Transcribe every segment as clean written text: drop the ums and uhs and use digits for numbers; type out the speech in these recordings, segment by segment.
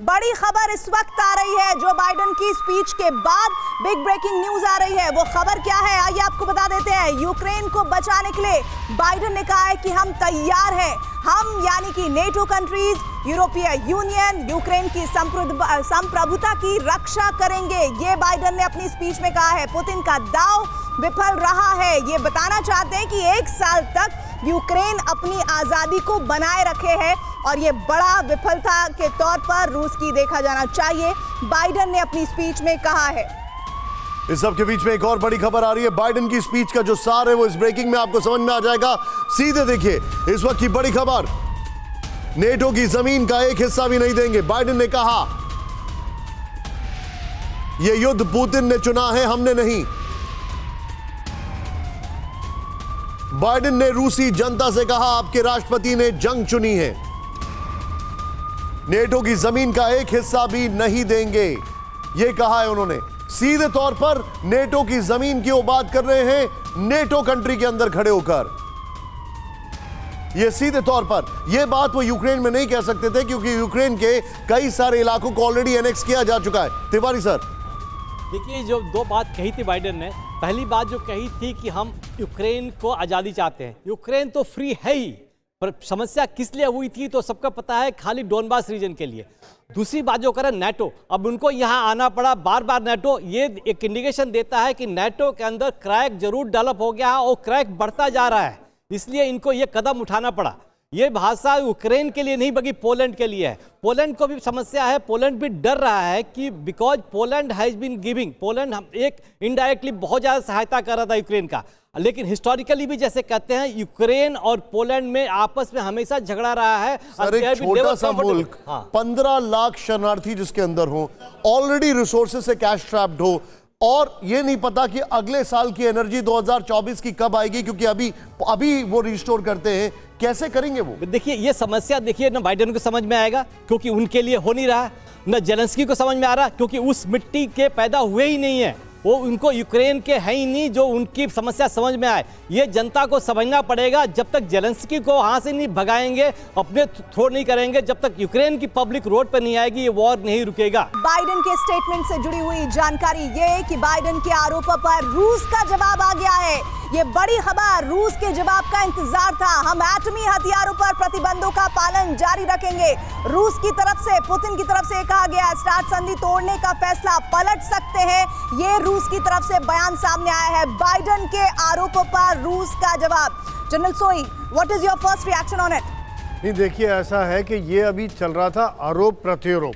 बड़ी खबर इस वक्त आ रही है जो बाइडेन की स्पीच के बाद बिग ब्रेकिंग न्यूज आ रही है। वो खबर क्या है आइए आपको बता देते हैं। यूक्रेन को बचाने के लिए बाइडेन ने कहा है कि हम तैयार हैं। हम यानी कि नेटो कंट्रीज, यूरोपीय यूनियन यूक्रेन की संप्रभुता की रक्षा करेंगे। ये बाइडेन ने अपनी स्पीच में कहा है। पुतिन का दांव विफल रहा है। ये बताना चाहते हैं कि 1 साल तक यूक्रेन अपनी आजादी को बनाए रखे है और ये बड़ा विफलता के तौर पर रूस की देखा जाना चाहिए, बाइडेन ने अपनी स्पीच में कहा है। इस सब के बीच में एक और बड़ी खबर आ रही है। बाइडेन की स्पीच का जो सार है वो इस ब्रेकिंग में आपको समझ में आ जाएगा। सीधे देखिए इस वक्त की बड़ी खबर, नेटो की जमीन का एक हिस्सा भी नहीं देंगे। बाइडेन ने कहा यह युद्ध पुतिन ने चुना है, हमने नहीं। बाइडेन ने रूसी जनता से कहा आपके राष्ट्रपति ने जंग चुनी है, नेटो की जमीन का एक हिस्सा भी नहीं देंगे, यह कहा है उन्होंने। सीधे तौर पर नेटो की जमीन की वो बात कर रहे हैं, नेटो कंट्री के अंदर खड़े होकर। यह सीधे तौर पर यह बात वो यूक्रेन में नहीं कह सकते थे क्योंकि यूक्रेन के कई सारे इलाकों को ऑलरेडी एनेक्स किया जा चुका है। तिवारी सर, देखिए जो 2 बात कही थी बाइडेन ने, पहली बात जो कही थी कि हम यूक्रेन को आज़ादी चाहते हैं। यूक्रेन तो फ्री है ही, पर समस्या किस लिए हुई थी तो सबको पता है, खाली डोनबास रीजन के लिए। दूसरी बात जो करें नेटो, अब उनको यहाँ आना पड़ा बार बार। नेटो ये एक इंडिकेशन देता है कि नेटो के अंदर क्रैक जरूर डेवलप हो गया है और क्रैक बढ़ता जा रहा है, इसलिए इनको ये कदम उठाना पड़ा। ये भाषा यूक्रेन के लिए नहीं बल्कि पोलैंड के लिए है। पोलैंड को भी समस्या है, पोलैंड भी डर रहा है कि because Poland has been giving, Poland एक इनडायरेक्टली बहुत ज़्यादा सहायता कर रहा था यूक्रेन का, लेकिन हिस्टोरिकली भी जैसे कहते हैं यूक्रेन और पोलैंड में आपस में हमेशा झगड़ा रहा है। सर एक छोटा सा मुल्क, 15 लाख शरणार्थी जिसके अंदर हो, ऑलरेडी रिसोर्सेज से कैश ट्रैप्ड हो, और ये नहीं पता कि अगले साल की एनर्जी 2024 की कब आएगी, क्योंकि अभी वो रिस्टोर करते हैं, कैसे करेंगे वो? देखिए ये समस्या देखिए ना बाइडेन को समझ में आएगा क्योंकि उनके लिए हो नहीं रहा, न जेलेंस्की को समझ में आ रहा क्योंकि उस मिट्टी के पैदा हुए ही नहीं है, वो उनको यूक्रेन के है ही नहीं जो उनकी समस्या समझ में आए। ये जनता को समझना पड़ेगा, जब तक जेलेंस्की को वहां से नहीं भगाएंगे, अपने थ्रो नहीं करेंगे, जब तक यूक्रेन की पब्लिक रोड पर नहीं आएगी, ये वॉर नहीं रुकेगा। बाइडेन के स्टेटमेंट से जुड़ी हुई जानकारी ये कि बाइडेन के आरोपों पर रूस का जवाब आ गया है। ये बड़ी खबर, रूस के जवाब का इंतजार था। हम एटमी हथियारों पर प्रतिबंधों का पालन जारी रखेंगे। रूस की तरफ से, पुतिन की तरफ से कहा गया स्टार्ट संधि तोड़ने का फैसला पलट सकते हैं। ये रूस की तरफ से बयान सामने आया है। बाइडेन के आरोपों पर रूस का जवाब। जनरल सोई, what is your first reaction on it? नहीं देखिए, ऐसा है कि ये अभी चल रहा था आरोप प्रत्यारोप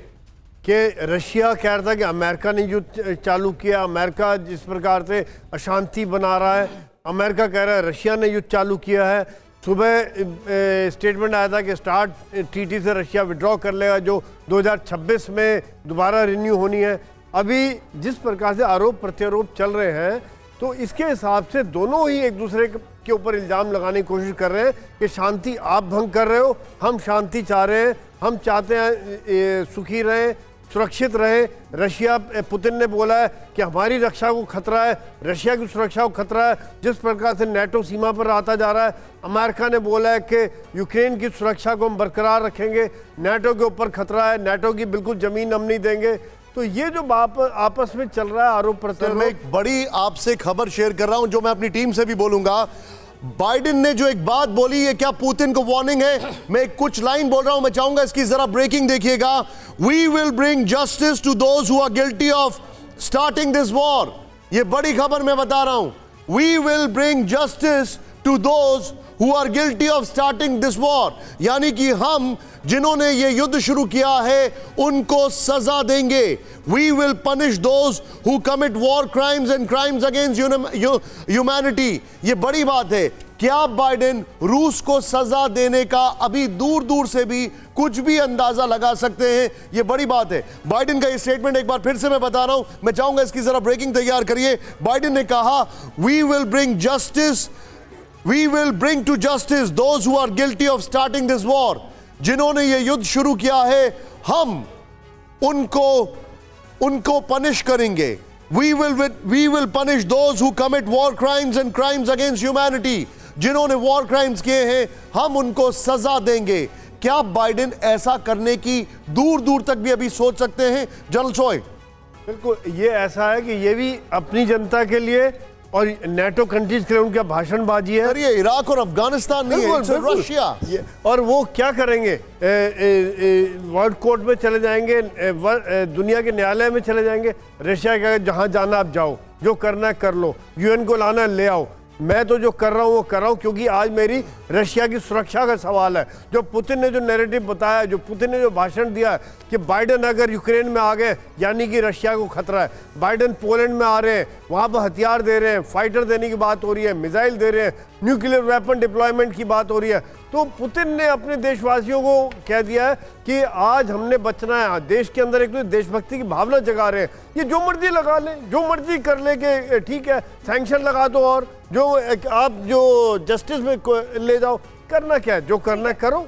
कि रशिया कह रहा था कि अमेरिका ने युद्ध चालू किया, अमेरिका जिस प्रकार से अशांति बना रहा है, अमेरिका कह रहा है रशिया ने युद्ध चालू किया है। सुबह स्टेटमेंट आया था कि स्टार्ट टीटी से रशिया विड्रॉ कर लेगा, जो 2026 में दोबारा रिन्यू होनी है। अभी जिस प्रकार से आरोप प्रत्यारोप चल रहे हैं तो इसके हिसाब से दोनों ही एक दूसरे के ऊपर इल्ज़ाम लगाने की कोशिश कर रहे हैं कि शांति आप भंग कर रहे हो, हम शांति चाह रहे हैं, हम चाहते हैं सुखी रहें, सुरक्षित रहे। रशिया, पुतिन ने बोला है कि हमारी रक्षा को खतरा है, रशिया की सुरक्षा को खतरा है, जिस प्रकार से नेटो सीमा पर आता जा रहा है। अमेरिका ने बोला है कि यूक्रेन की सुरक्षा को हम बरकरार रखेंगे, नेटो के ऊपर खतरा है, नेटो की बिल्कुल ज़मीन हम नहीं देंगे। तो ये जो आपस में चल रहा है आरोप प्रत्यारोप। मैं एक बड़ी आपसे खबर शेयर कर रहा हूं जो मैं अपनी टीम से भी बोलूंगा। बाइडेन ने जो एक बात बोली है, क्या पुतिन को वार्निंग है? मैं कुछ लाइन बोल रहा हूं, मैं चाहूंगा इसकी जरा ब्रेकिंग देखिएगा। We will bring justice to those who are guilty of starting this war. ये बड़ी खबर मैं बता रहा हूं। We will bring justice to those who are guilty of starting this war, यानी कि हम जिन्होंने ये युद्ध शुरू किया है उनको सजा देंगे। We will punish those who commit war crimes and crimes against humanity. ये बड़ी बात है। क्या बाइडेन रूस को सजा देने का अभी दूर दूर से भी कुछ भी अंदाजा लगा सकते हैं? ये बड़ी बात है। बाइडेन का ये स्टेटमेंट एक बार फिर से मैं बता रहा हूं, मैं चाहूंगा इसकी जरा ब्रेकिंग तैयार करिए। बाइडेन ने कहा we will bring justice, we will bring to justice those who are guilty of starting this war. जिन्होंने ये युद्ध शुरू किया है हम उनको पनिश करेंगे। We will punish those who commit war crimes and crimes against humanity. जिन्होंने वॉर क्राइम्स किए हैं हम उनको सजा देंगे। क्या बाइडेन ऐसा करने की दूर दूर तक भी अभी सोच सकते हैं? जनरल चोय। बिल्कुल, ये ऐसा है कि ये भी अपनी जनता के लिए और नेटो कंट्रीज के लिए उनका भाषणबाजी है। ये इराक और अफगानिस्तान नहीं है, it's रशिया। और वो क्या करेंगे? वर्ल्ड कोर्ट में चले जाएंगे, दुनिया के न्यायालय में चले जाएंगे। रशिया का जहां जाना आप जाओ, जो करना है कर लो, यूएन को लाना है ले आओ। मैं तो जो कर रहा हूँ वो कर रहा हूँ क्योंकि आज मेरी रशिया की सुरक्षा का सवाल है। जो पुतिन ने जो नैरेटिव बताया, जो पुतिन ने जो भाषण दिया है कि बाइडेन अगर यूक्रेन में आ गए यानी कि रशिया को खतरा है। बाइडेन पोलैंड में आ रहे हैं, वहाँ पर हथियार दे रहे हैं, फाइटर देने की बात हो रही है, मिसाइल दे रहे हैं, न्यूक्लियर वेपन डिप्लॉयमेंट की बात हो रही है। तो पुतिन ने अपने देशवासियों को कह दिया है कि आज हमने बचना है। देश के अंदर एक तो देशभक्ति की भावना जगा रहे हैं। ये जो मर्जी लगा लें, जो मर्जी कर ले के ठीक है, सैंक्शन लगा दो और जो आप जो जस्टिस में ले जाओ, करना क्या है, जो करना है करो।